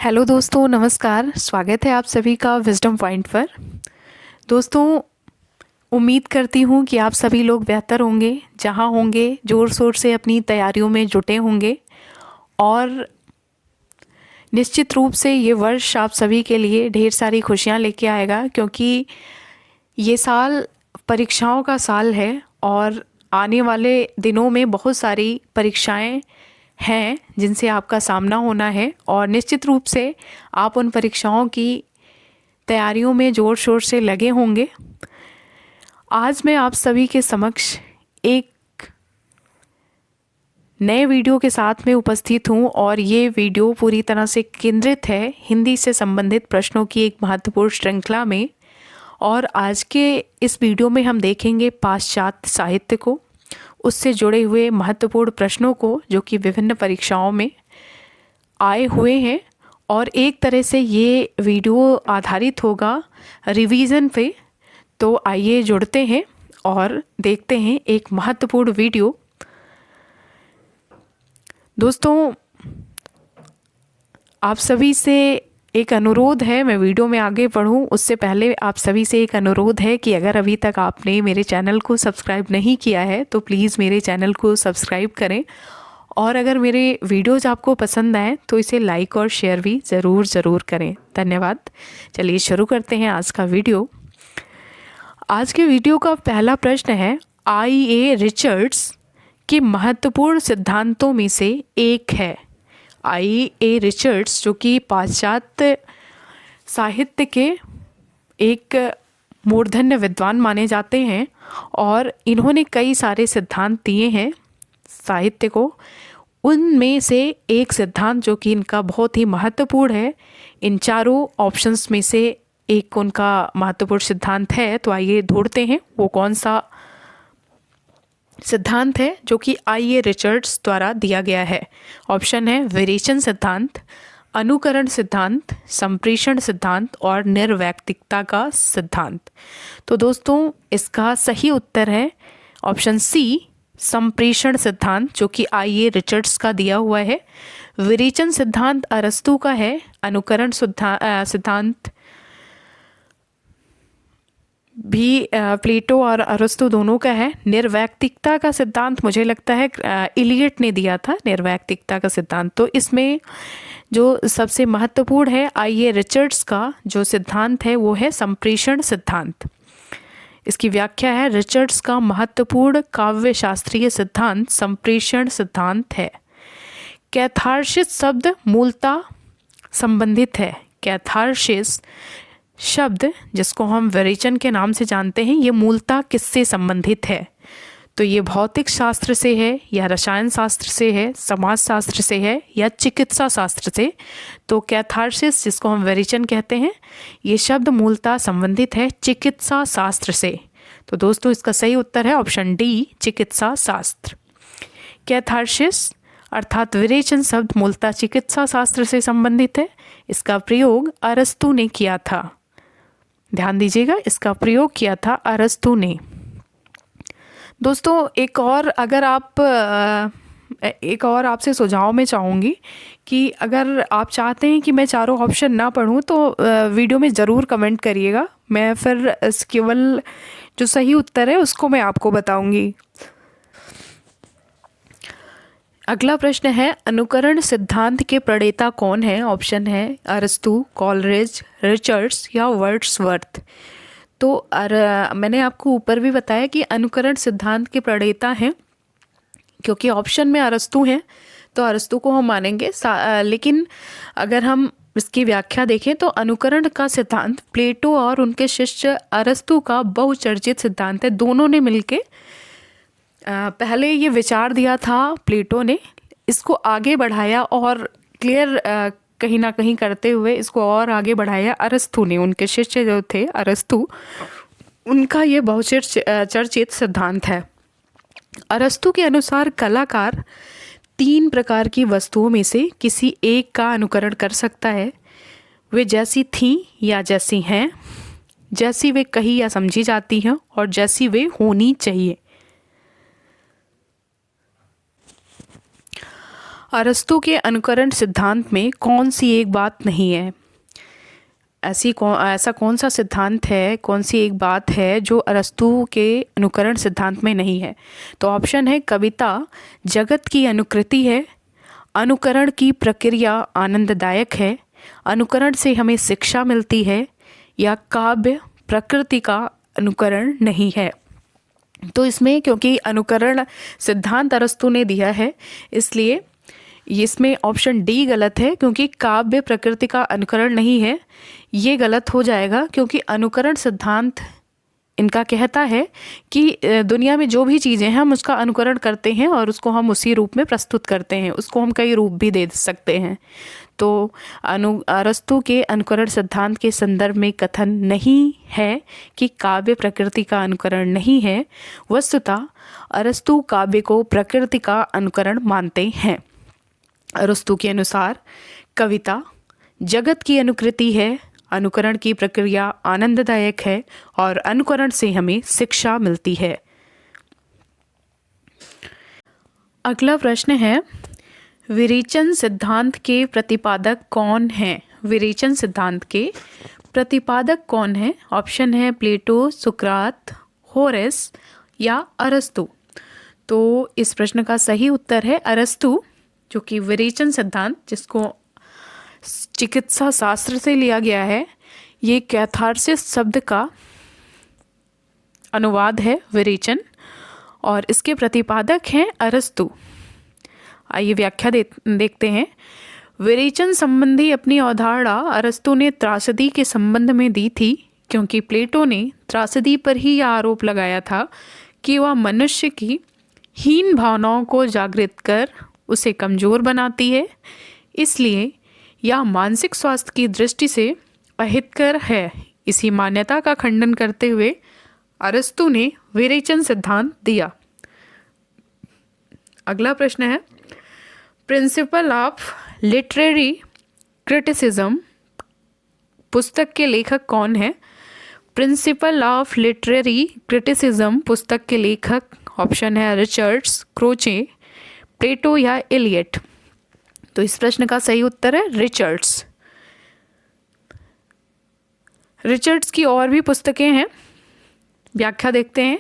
Hello दोस्तों, नमस्कार। स्वागत है आप सभी का विजडम पॉइंट पर। दोस्तों, उम्मीद करती हूँ कि आप सभी लोग बेहतर होंगे, जहाँ होंगे ज़ोर शोर से अपनी तैयारियों में जुटे होंगे और निश्चित रूप से ये वर्ष आप सभी के लिए ढेर सारी खुशियाँ लेके आएगा, क्योंकि ये साल परीक्षाओं का साल है और आने वाले दिनों में बहुत सारी परीक्षाएं हैं जिनसे आपका सामना होना है और निश्चित रूप से आप उन परीक्षाओं की तैयारियों में ज़ोर शोर से लगे होंगे। आज मैं आप सभी के समक्ष एक नए वीडियो के साथ में उपस्थित हूँ और ये वीडियो पूरी तरह से केंद्रित है हिंदी से संबंधित प्रश्नों की एक महत्वपूर्ण श्रृंखला में। और आज के इस वीडियो में हम देखेंगे पाश्चात्य साहित्य को, उससे जुड़े हुए महत्वपूर्ण प्रश्नों को जो कि विभिन्न परीक्षाओं में आए हुए हैं। और एक तरह से ये वीडियो आधारित होगा रिवीजन पे। तो आइए जुड़ते हैं और देखते हैं एक महत्वपूर्ण वीडियो। दोस्तों, आप सभी से एक अनुरोध है, मैं वीडियो में आगे बढ़ूं उससे पहले आप सभी से एक अनुरोध है कि अगर अभी तक आपने मेरे चैनल को सब्सक्राइब नहीं किया है तो प्लीज़ मेरे चैनल को सब्सक्राइब करें। और अगर मेरे वीडियोज़ आपको पसंद आए तो इसे लाइक और शेयर भी ज़रूर करें। धन्यवाद। चलिए शुरू करते हैं आज का वीडियो। आज के वीडियो का पहला प्रश्न है, आई.ए. रिचर्ड्स के महत्वपूर्ण सिद्धांतों में से एक है। आई.ए. रिचर्ड्स जो कि पाश्चात्य साहित्य के एक मूर्धन्य विद्वान माने जाते हैं और इन्होंने कई सारे सिद्धांत दिए हैं साहित्य को। उनमें से एक सिद्धांत जो कि इनका बहुत ही महत्वपूर्ण है, इन चारों ऑप्शंस में से एक उनका महत्वपूर्ण सिद्धांत है। तो आइए ढूंढते हैं वो कौन सा सिद्धांत है जो कि आई.ए. रिचर्ड्स द्वारा दिया गया है। ऑप्शन है विरेचन सिद्धांत, अनुकरण सिद्धांत, संप्रेषण सिद्धांत और निर्वैयक्तिकता का सिद्धांत। तो दोस्तों, इसका सही उत्तर है ऑप्शन सी, संप्रेषण सिद्धांत, जो कि आई.ए. रिचर्ड्स का दिया हुआ है। विरेचन सिद्धांत अरस्तू का है। अनुकरण सिद्धांत भी प्लेटो और अरस्तू दोनों का है। निर्वैयक्तिकता का सिद्धांत मुझे लगता है इलियट ने दिया था निर्वैयक्तिकता का सिद्धांत। तो इसमें जो सबसे महत्वपूर्ण है आई.ए. रिचर्ड्स का जो सिद्धांत है वो है संप्रेषण सिद्धांत। इसकी व्याख्या है, रिचर्ड्स का महत्वपूर्ण काव्य शास्त्रीय सिद्धांत संप्रेषण सिद्धांत है। कैथार्सिस शब्द मूलतः संबंधित है। कैथार्सिस शब्द जिसको हम विरेचन के नाम से जानते हैं, ये मूलतः किससे संबंधित है? तो ये भौतिक शास्त्र से है या रसायन शास्त्र से है, समाज शास्त्र से है या चिकित्सा शास्त्र से? तो कैथार्सिस जिसको हम विरेचन कहते हैं, ये शब्द मूलतः संबंधित है चिकित्सा शास्त्र से। तो दोस्तों, इसका सही उत्तर है ऑप्शन डी, चिकित्सा शास्त्र। कैथार्सिस अर्थात विरेचन शब्द मूलतः चिकित्सा शास्त्र से संबंधित है। इसका प्रयोग अरस्तू ने किया था। ध्यान दीजिएगा, इसका प्रयोग किया था अरस्तू ने। दोस्तों, एक और आपसे सुझाव मैं चाहूँगी कि अगर आप चाहते हैं कि मैं चारों ऑप्शन ना पढूं तो वीडियो में ज़रूर कमेंट करिएगा। मैं फिर केवल जो सही उत्तर है उसको मैं आपको बताऊंगी। अगला प्रश्न है, अनुकरण सिद्धांत के प्रणेता कौन है? ऑप्शन है अरस्तू, कॉलरिज, रिचर्ड्स या वर्ड्सवर्थ। तो मैंने आपको ऊपर भी बताया कि अनुकरण सिद्धांत के प्रणेता हैं, क्योंकि ऑप्शन में अरस्तू हैं तो अरस्तू को हम मानेंगे। लेकिन अगर हम इसकी व्याख्या देखें तो अनुकरण का सिद्धांत प्लेटो और उनके शिष्य अरस्तू का बहुचर्चित सिद्धांत है। दोनों ने मिलके पहले ये विचार दिया था प्लेटो ने, इसको आगे बढ़ाया और क्लियर कहीं ना कहीं करते हुए इसको और आगे बढ़ाया अरस्तू ने। उनके शिष्य जो थे अरस्तू, उनका ये बहुचर्चित सिद्धांत है। अरस्तू के अनुसार कलाकार 3 प्रकार की वस्तुओं में से किसी एक का अनुकरण कर सकता है। वे जैसी थीं या जैसी हैं, जैसी वे कही या समझी जाती हैं और जैसी वे होनी चाहिए। अरस्तू के अनुकरण सिद्धांत में कौन सी एक बात नहीं है? ऐसा कौन सा सिद्धांत है, कौन सी एक बात है जो अरस्तू के अनुकरण सिद्धांत में नहीं है? तो ऑप्शन है कविता जगत की अनुकृति है, अनुकरण की प्रक्रिया आनंददायक है, अनुकरण से हमें शिक्षा मिलती है, या काव्य प्रकृति का अनुकरण नहीं है। तो इसमें क्योंकि अनुकरण सिद्धांत अरस्तू ने दिया है, इसलिए इसमें ऑप्शन डी गलत है, क्योंकि काव्य प्रकृति का अनुकरण नहीं है। ये गलत हो जाएगा क्योंकि अनुकरण सिद्धांत इनका कहता है कि दुनिया में जो भी चीज़ें हैं हम उसका अनुकरण करते हैं और उसको हम उसी रूप में प्रस्तुत करते हैं, उसको हम कई रूप भी दे सकते हैं। तो अरस्तू के अनुकरण सिद्धांत के संदर्भ में कथन नहीं है कि काव्य प्रकृति का अनुकरण नहीं है। वस्तुतः अरस्तू काव्य को प्रकृति का अनुकरण मानते हैं। अरस्तू के अनुसार कविता जगत की अनुकृति है, अनुकरण की प्रक्रिया आनंददायक है और अनुकरण से हमें शिक्षा मिलती है। अगला प्रश्न है, विरेचन सिद्धांत के प्रतिपादक कौन हैं? विरेचन सिद्धांत के प्रतिपादक कौन है? ऑप्शन है प्लेटो, सुकरात, होरेस या अरस्तु। तो इस प्रश्न का सही उत्तर है अरस्तु, जो कि विरेचन सिद्धांत, जिसको चिकित्सा शास्त्र से लिया गया है, ये कैथार्सिस शब्द का अनुवाद है विरेचन, और इसके प्रतिपादक हैं अरस्तु। आइए व्याख्या देखते हैं। विरेचन संबंधी अपनी अवधारणा अरस्तु ने त्रासदी के संबंध में दी थी, क्योंकि प्लेटो ने त्रासदी पर ही यह आरोप लगाया था कि वह मनुष्य की हीन भावनाओं को जागृत कर उसे कमज़ोर बनाती है, इसलिए यह मानसिक स्वास्थ्य की दृष्टि से अहितकर है। इसी मान्यता का खंडन करते हुए अरस्तु ने विरेचन सिद्धांत दिया। अगला प्रश्न है, प्रिंसिपल ऑफ लिटरेरी क्रिटिसिज्म पुस्तक के लेखक कौन है? प्रिंसिपल ऑफ लिटरेरी क्रिटिसिज्म पुस्तक के लेखक ऑप्शन है रिचर्ड्स, क्रोचे, प्लेटो या इलियट। तो इस प्रश्न का सही उत्तर है रिचर्ड्स। रिचर्ड्स की और भी पुस्तकें हैं, व्याख्या देखते हैं।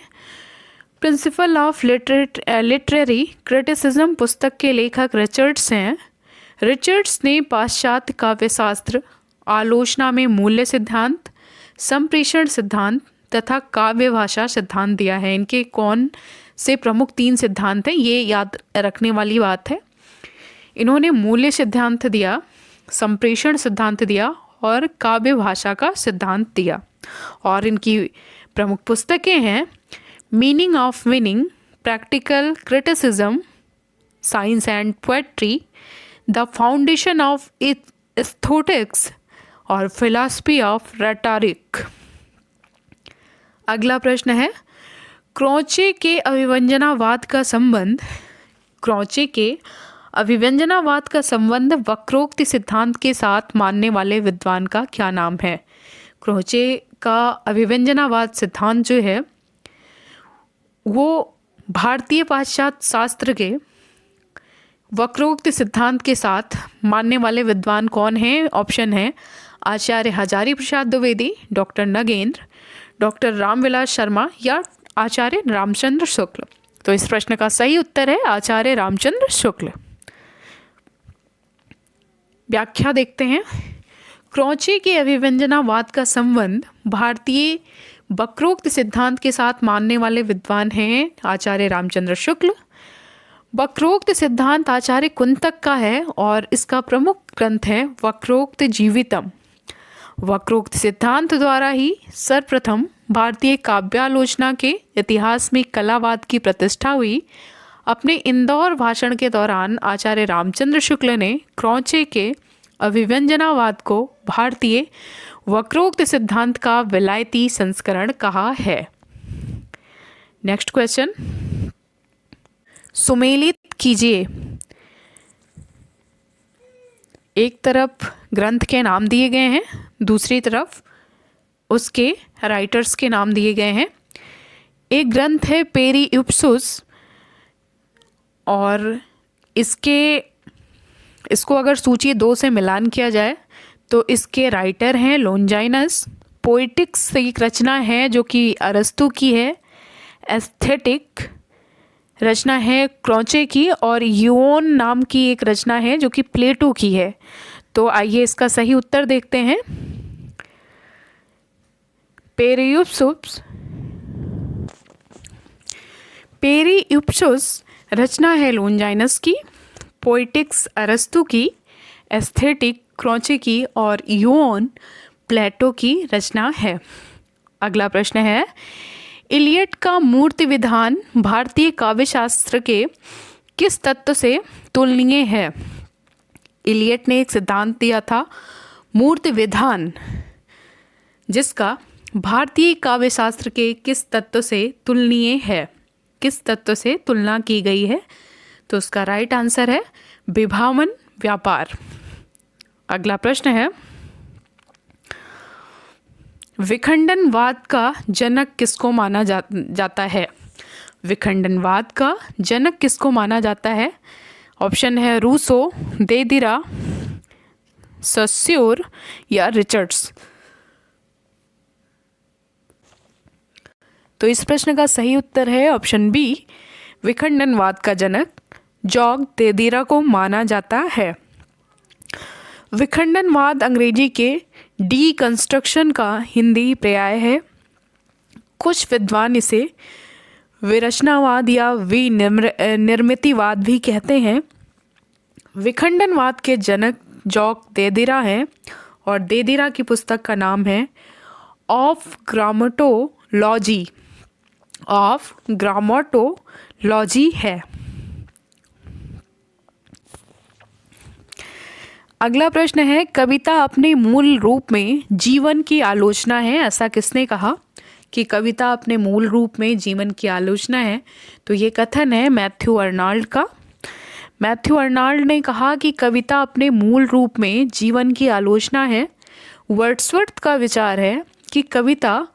प्रिंसिपल ऑफ लिटरेरी क्रिटिसिज्म पुस्तक के लेखक रिचर्ड्स हैं। रिचर्ड्स ने पाश्चात्य काव्यशास्त्र, आलोचना में मूल्य सिद्धांत, संप्रेषण सिद्धांत तथा काव्य भाषा सिद्धांत दिया है। इनके कौन से प्रमुख 3 सिद्धांत हैं, ये याद रखने वाली बात है। इन्होंने मूल्य सिद्धांत दिया, संप्रेषण सिद्धांत दिया और काव्य भाषा का सिद्धांत दिया। और इनकी प्रमुख पुस्तकें हैं meaning of winning, practical criticism, science and poetry, the foundation of aesthetics और फिलॉसफी ऑफ रेटोरिक। अगला प्रश्न है, क्रोचे के अभिव्यंजनावाद का संबंध वक्रोक्त सिद्धांत के साथ मानने वाले विद्वान का क्या नाम है? क्रोचे का अभिव्यंजनावाद सिद्धांत जो है वो भारतीय पाश्चात्य शास्त्र के वक्रोक्त सिद्धांत के साथ मानने वाले विद्वान कौन हैं? ऑप्शन है आचार्य हजारी प्रसाद द्विवेदी, डॉक्टर नगेंद्र, डॉक्टर रामविलास शर्मा या आचार्य रामचंद्र शुक्ल। तो इस प्रश्न का सही उत्तर है आचार्य रामचंद्र शुक्ल। व्याख्या देखते हैं। क्रोचे के अभिव्यंजनावाद का संबंध भारतीय वक्रोक्त सिद्धांत के साथ मानने वाले विद्वान हैं आचार्य रामचंद्र शुक्ल। वक्रोक्त सिद्धांत आचार्य कुंतक का है और इसका प्रमुख ग्रंथ है वक्रोक्त जीवितम। वक्रोक्त सिद्धांत द्वारा ही सर्वप्रथम भारतीय काव्यालोचना के इतिहास में कलावाद की प्रतिष्ठा हुई। अपने इंदौर भाषण के दौरान आचार्य रामचंद्र शुक्ल ने क्रोचे के अभिव्यंजनावाद को भारतीय वक्रोक्त सिद्धांत का विलायती संस्करण कहा है। नेक्स्ट क्वेश्चन, सुमेलित कीजिए। एक तरफ ग्रंथ के नाम दिए गए हैं, दूसरी तरफ उसके राइटर्स के नाम दिए गए हैं। एक ग्रंथ है पेरी इप्सुस और इसके इसको अगर सूची 2 से मिलान किया जाए तो इसके राइटर हैं लोनजाइनस। पोइटिक्स एक रचना है जो कि अरस्तु की है। एस्थेटिक रचना है क्रोचे की, और यूओन नाम की एक रचना है जो कि प्लेटो की है। तो आइए इसका सही उत्तर देखते हैं। पेरियुप्सुस रचना है लोनजाइनस की, पोइटिक्स अरस्तु की, एस्थेटिक क्रोचे की और यूओन प्लेटो की रचना है। अगला प्रश्न है, इलियट का मूर्ति विधान भारतीय काव्यशास्त्र के किस तत्व से तुलनीय है? इलियट ने एक सिद्धांत दिया था मूर्ति विधान, जिसका भारतीय काव्यशास्त्र के किस तत्व से तुलनीय है, किस तत्व से तुलना की गई है? तो उसका राइट आंसर है विभावन व्यापार। अगला प्रश्न है, विखंडनवाद का जनक किसको माना जाता है? विखंडनवाद का जनक किसको माना जाता है? ऑप्शन है रूसो, देदिरा, सस्योर या रिचर्ड्स। तो इस प्रश्न का सही उत्तर है ऑप्शन बी, विखंडनवाद का जनक जॉर्ज देदिरा को माना जाता है। विखंडनवाद अंग्रेजी के डीकंस्ट्रक्शन का हिंदी पर्याय है। कुछ विद्वान इसे विरचनावाद या विनिर्मितिवाद भी कहते हैं। विखंडनवाद के जनक जॉर्ज देदिरा हैं और देदिरा की पुस्तक का नाम है ऑफ ग्रामेटोलॉजी है। अगला प्रश्न है, कविता अपने मूल रूप में जीवन की आलोचना है, ऐसा किसने कहा कि कविता अपने मूल रूप में जीवन की आलोचना है? तो ये कथन है मैथ्यू अर्नाल्ड का। मैथ्यू अर्नाल्ड ने कहा कि कविता अपने मूल रूप में जीवन की आलोचना है। वर्ड्सवर्थ का विचार है कि कविता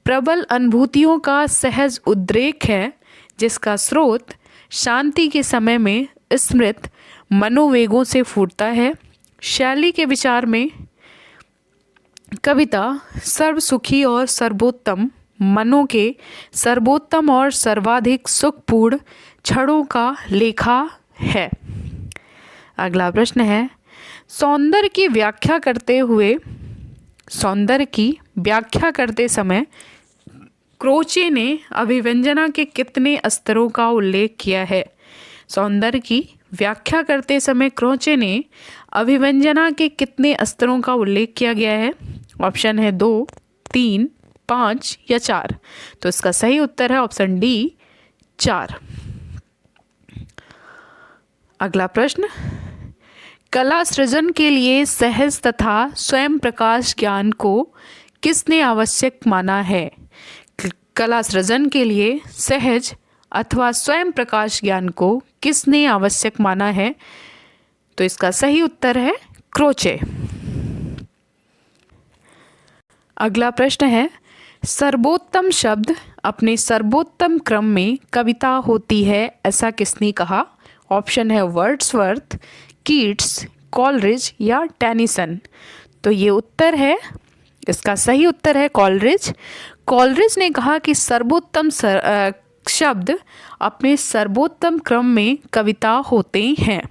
प्रबल अनुभूतियों का सहज उद्रेक है, जिसका स्रोत शांति के समय में स्मृत मनोवेगों से फूटता है। शैली के विचार में कविता सर्वसुखी और सर्वोत्तम मनों के सर्वोत्तम और सर्वाधिक सुखपूर्ण क्षणों का लेखा है। अगला प्रश्न है, सौंदर्य की व्याख्या करते समय क्रोचे ने अभिव्यंजना के कितने स्तरों का उल्लेख किया है? सौंदर्य की व्याख्या करते समय क्रोचे ने अभिव्यंजना के कितने स्तरों का उल्लेख किया गया है? ऑप्शन है 2, 3, 5 या 4। तो इसका सही उत्तर है ऑप्शन डी, 4। अगला प्रश्न, कला सृजन के लिए सहज तथा स्वयं प्रकाश ज्ञान को किसने आवश्यक माना है? कला सृजन के लिए सहज अथवा स्वयं प्रकाश ज्ञान को किसने आवश्यक माना है? तो इसका सही उत्तर है क्रोचे। अगला प्रश्न है, सर्वोत्तम शब्द अपने सर्वोत्तम क्रम में कविता होती है, ऐसा किसने कहा? ऑप्शन है वर्ड्सवर्थ, कीट्स, कॉलरिज या टेनिसन। तो ये उत्तर है, इसका सही उत्तर है कॉलरिज। कॉलरिज ने कहा कि सर्वोत्तम शब्द अपने सर्वोत्तम क्रम में कविता होते हैं।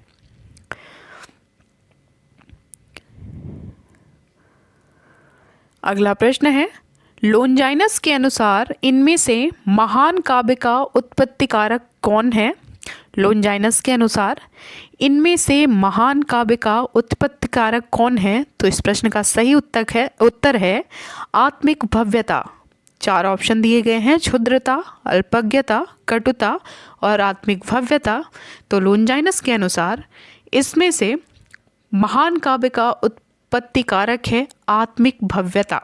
अगला प्रश्न है, लोनजाइनस के अनुसार इनमें से महान काव्य का उत्पत्तिकारक कौन है? लोनजाइनस के अनुसार इनमें से महान काव्य का उत्पत्तिकारक कौन है? तो इस प्रश्न का सही उत्तर है आत्मिक भव्यता। 4 ऑप्शन दिए गए हैं, क्षुद्रता, अल्पज्ञता, कटुता और आत्मिक भव्यता। तो लोनजाइनस के अनुसार इसमें से महान काव्य का उत्पत्तिकारक है आत्मिक भव्यता।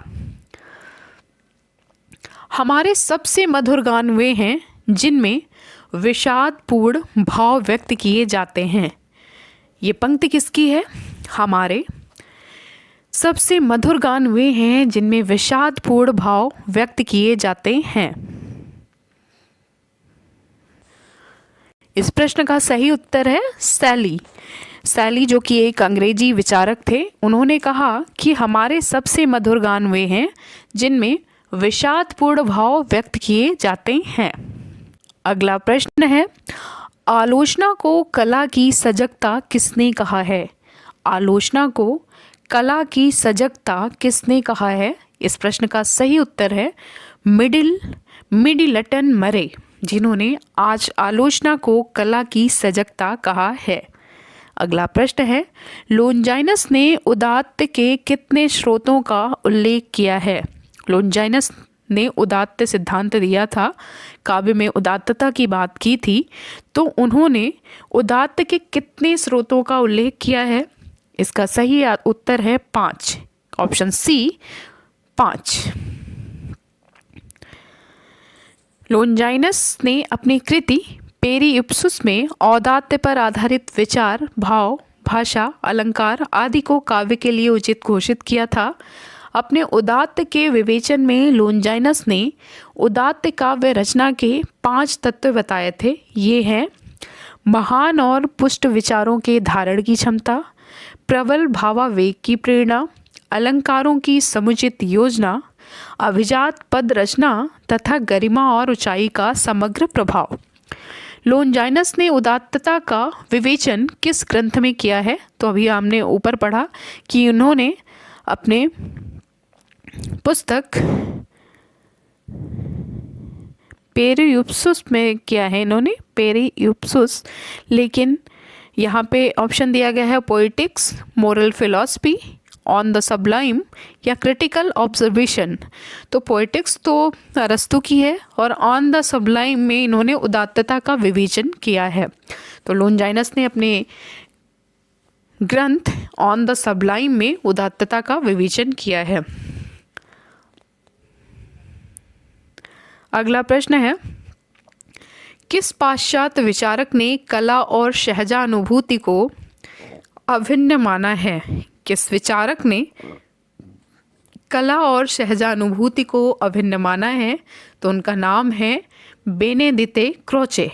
हमारे सबसे मधुर गान वे हैं जिनमें विषादपूर्ण भाव व्यक्त किए जाते हैं। ये पंक्ति किसकी है? हमारे सबसे मधुर गान वे हैं जिनमें विषादपूर्ण भाव व्यक्त किए जाते हैं। इस प्रश्न का सही उत्तर है सैली। सैली, जो कि एक अंग्रेजी विचारक थे, उन्होंने कहा कि हमारे सबसे मधुर गान वे हैं जिनमें विषादपूर्ण भाव व्यक्त किए जाते हैं। अगला प्रश्न है, आलोचना को कला की सजगता किसने कहा है? आलोचना को कला की सजगता किसने कहा है? इस प्रश्न का सही उत्तर है मिडिलटन मरे, जिन्होंने आज आलोचना को कला की सजगता कहा है। अगला प्रश्न है, लोनजाइनस ने उदात्त के कितने स्रोतों का उल्लेख किया है? लोनजाइनस ने उदात्त सिद्धांत दिया था, काव्य में उदात्तता की बात की थी, तो उन्होंने उदात्त के कितने स्रोतों का उल्लेख किया है? इसका सही उत्तर है 5, ऑप्शन सी 5। लोनजाइनस ने अपनी कृति पेरिप्सुस में औदात्य पर आधारित विचार, भाव, भाषा, अलंकार आदि को काव्य के लिए उचित घोषित किया था। अपने उदात्त के विवेचन में लोनजाइनस ने उदात्त काव्य रचना के 5 तत्व बताए थे। ये हैं महान और पुष्ट विचारों के धारण की क्षमता, प्रबल भावावेग की प्रेरणा, अलंकारों की समुचित योजना, अभिजात पद रचना तथा गरिमा और ऊंचाई का समग्र प्रभाव। लोनजाइनस ने उदात्तता का विवेचन किस ग्रंथ में किया है? तो अभी हमने ऊपर पढ़ा कि उन्होंने अपने पुस्तक पेरिप्सुस में किया है, इन्होंने पेरिप्सुस, लेकिन यहाँ पे ऑप्शन दिया गया है poetics, moral philosophy, on the Sublime या क्रिटिकल ऑब्जर्वेशन। तो पोएटिक्स तो अरस्तु की है और ऑन द सबलाइम में इन्होंने उदात्तता का विवेचन किया है। तो लोनजाइनस ने अपने ग्रंथ ऑन द सबलाइम में उदात्तता का विवेचन किया है। अगला प्रश्न है, किस पाश्चात्य विचारक ने कला और सहजानुभूति को अभिन्न माना है? किस विचारक ने कला और सहजानुभूति को अभिन्न माना है? तो उनका नाम है बेनेदिते क्रोचे,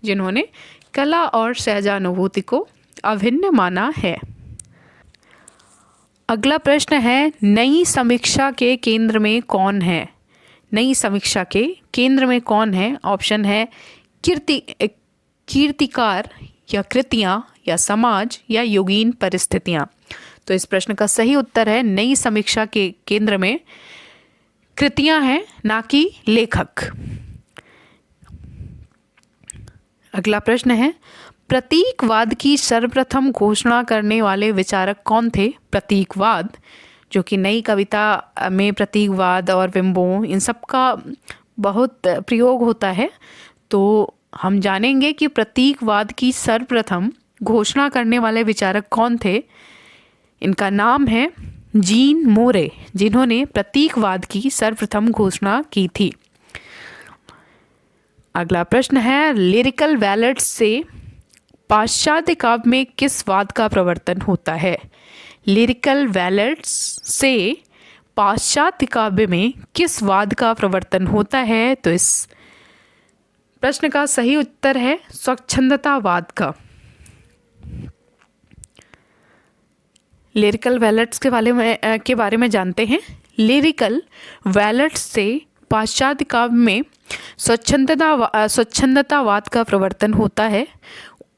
जिन्होंने कला और सहजानुभूति को अभिन्न माना है। अगला प्रश्न है, नई समीक्षा के केंद्र में कौन है? नई समीक्षा के केंद्र में कौन है? ऑप्शन है कीर्तिकार या कृतियाँ या समाज या योगीन परिस्थितियाँ। तो इस प्रश्न का सही उत्तर है नई समीक्षा के केंद्र में कृतियाँ हैं, ना कि लेखक। अगला प्रश्न है, प्रतीकवाद की सर्वप्रथम घोषणा करने वाले विचारक कौन थे? प्रतीकवाद, जो कि नई कविता में प्रतीकवाद और बिंबों इन सब का बहुत प्रयोग होता है, तो हम जानेंगे कि प्रतीकवाद की सर्वप्रथम घोषणा करने वाले विचारक कौन थे। इनका नाम है जीन मोरे, जिन्होंने प्रतीकवाद की सर्वप्रथम घोषणा की थी। अगला प्रश्न है, लिरिकल बैलेट्स से पाश्चात्य काव्य में किस वाद का प्रवर्तन होता है? लिरिकल बैलेट्स से पाश्चात्य काव्य में किस वाद का प्रवर्तन होता है? तो इस प्रश्न का सही उत्तर है स्वच्छंदतावाद का। लिरिकल बैलेट्स के बारे में जानते हैं। लिरिकल बैलेट्स से पाश्चात्य काव्य में स्वच्छंदतावाद का प्रवर्तन होता है।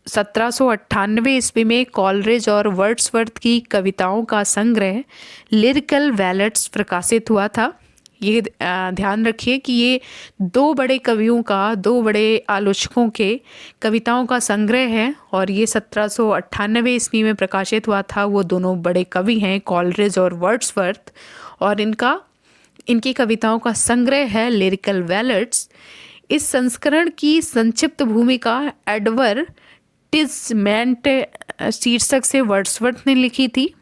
1798 ईस्वी में कॉलरिज और वर्ड्सवर्थ की कविताओं का संग्रह लिरिकल बैलेट्स प्रकाशित हुआ था। ये ध्यान रखिए कि ये दो बड़े कवियों का, दो बड़े आलोचकों के कविताओं का संग्रह है और ये 1798 ईस्वी में प्रकाशित हुआ था। वो दोनों बड़े कवि हैं कॉलरिज और वर्ड्सवर्थ, और इनकी कविताओं का संग्रह है लिरिकल बैलेट्स। इस संस्करण की संक्षिप्त भूमिका एडवर्टिजमेंट शीर्षक से वर्ड्सवर्थ ने लिखी थी।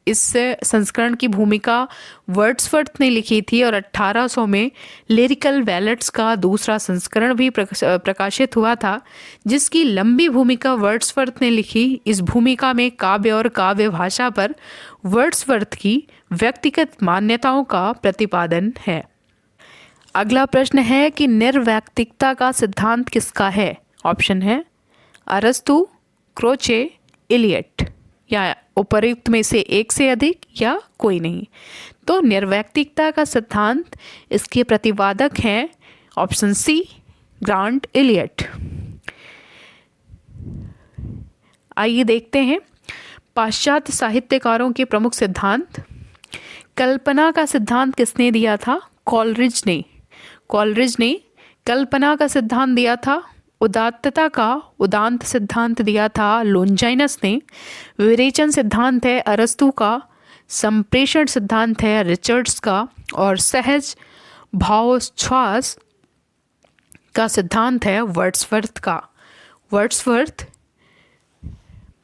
इस संस्करण की भूमिका वर्ड्सवर्थ ने लिखी थी और 1800 में लिरिकल बैलेट्स का दूसरा संस्करण भी प्रकाशित हुआ था, जिसकी लंबी भूमिका वर्ड्सवर्थ ने लिखी। इस भूमिका में काव्य और काव्य भाषा पर वर्ड्सवर्थ की व्यक्तिगत मान्यताओं का प्रतिपादन है। अगला प्रश्न है कि निर्वैयक्तिकता का सिद्धांत किसका है? ऑप्शन है अरस्तु, क्रोचे, इलियट, या उपर्युक्त में से एक से अधिक या कोई नहीं। तो निर्वैयक्तिकता का सिद्धांत, इसके प्रतिवादक हैं ऑप्शन सी, ग्रांट, इलियट। आइए देखते हैं पाश्चात्य साहित्यकारों के प्रमुख सिद्धांत। कल्पना का सिद्धांत किसने दिया था? कॉलरिज ने। कॉलरिज ने कल्पना का सिद्धांत दिया था। उदात्तता का उदांत सिद्धांत दिया था लोंजाइनस ने। विरेचन सिद्धांत है अरस्तु का। संप्रेषण सिद्धांत है रिचर्ड्स का। और सहज भावोच्छ्वास का सिद्धांत है वर्ड्सवर्थ का। वर्ड्सवर्थ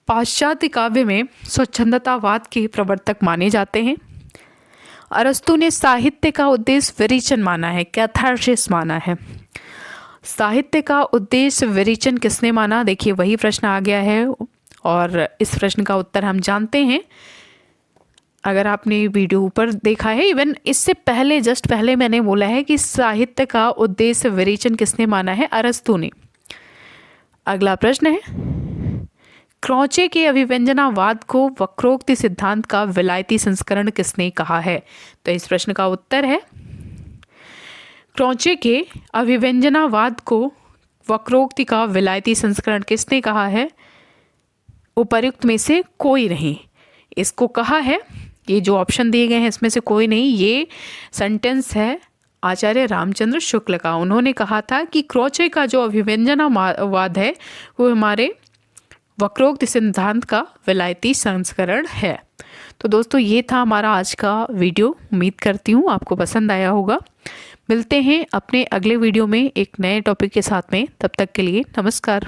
पाश्चात्य काव्य में स्वच्छंदतावाद के प्रवर्तक माने जाते हैं। अरस्तु ने साहित्य का उद्देश्य विरेचन माना है, कैथार्सिस माना है। साहित्य का उद्देश्य विरेचन किसने माना? देखिए वही प्रश्न आ गया है और इस प्रश्न का उत्तर हम जानते हैं अगर आपने वीडियो ऊपर देखा है। इवन इससे पहले, जस्ट पहले मैंने बोला है कि साहित्य का उद्देश्य विरेचन किसने माना है? अरस्तु ने। अगला प्रश्न है, क्रोचे के अभिव्यंजनावाद को वक्रोक्ति सिद्धांत का विलायती संस्करण किसने कहा है? तो इस प्रश्न का उत्तर है, क्रोचे के अभिव्यंजनावाद को वक्रोक्ति का विलायती संस्करण किसने कहा है? उपर्युक्त में से कोई नहीं। इसको कहा है, ये जो ऑप्शन दिए गए हैं इसमें से कोई नहीं, ये सेंटेंस है आचार्य रामचंद्र शुक्ल का। उन्होंने कहा था कि क्रोचे का जो अभिव्यंजनावाद है वो हमारे वक्रोक्ति सिद्धांत का विलायती संस्करण है। तो दोस्तों ये था हमारा आज का वीडियो। उम्मीद करती हूँ आपको पसंद आया होगा। मिलते हैं अपने अगले वीडियो में एक नए टॉपिक के साथ में। तब तक के लिए नमस्कार।